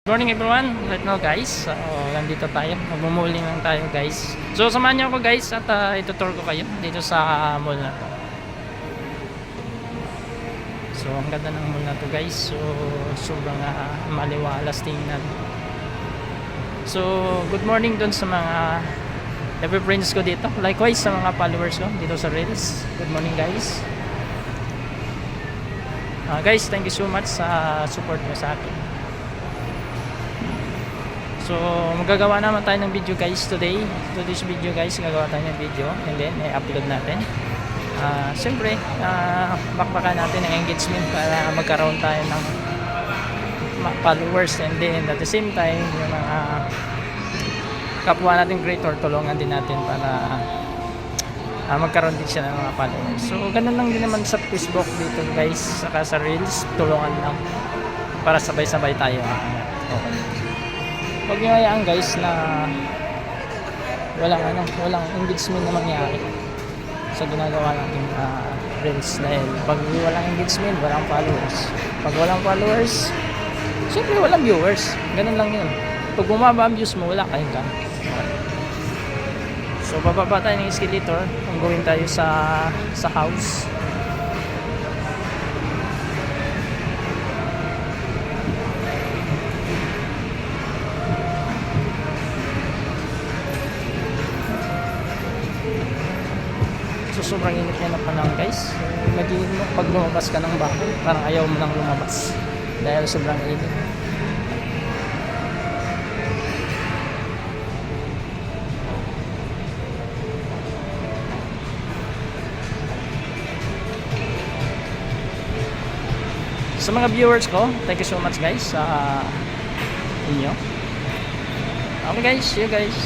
Good morning everyone, right now guys, nandito tayo, magmumuling lang tayo guys. So samahan niyo ako guys at itutour ko kayo dito sa mall na to. So ang ganda ng mall na to guys, so sobrang maliwalas tingnan. So good morning dun sa mga every friends ko dito, likewise sa mga followers ko dito sa Reels. Good morning guys. Guys, thank you so much sa support mo sa akin. So magagawa naman tayo ng video guys today. Today's video guys, gagawa tayo ng video and then i-upload natin. Siyempre bakbakan natin ang engagement para magkaroon tayo ng followers, and then at the same time yung mga kapwa natin creator, tulungan din natin para magkaroon din siya ng mga followers. So ganun lang din naman sa Facebook dito guys, saka sa Reels, tulungan lang para sabay-sabay tayo. Okay. Huwag nyo hayaan guys na walang engagement na mangyari sa ginagawa natin Reels, dahil pag walang engagement, walang followers. Pag walang followers, syempre walang viewers. Ganun lang yun. Pag bumaba ang views mo, wala kayong ka. So bababa tayo ng escalator, going tayo sa house. So sobrang init niya ng panahon guys. Imagine mo pag lumabas ka ng bahay, parang ayaw mo nang lumabas dahil sobrang init. Sa mga viewers ko, thank you so much guys sa inyo. Okay guys, see you guys.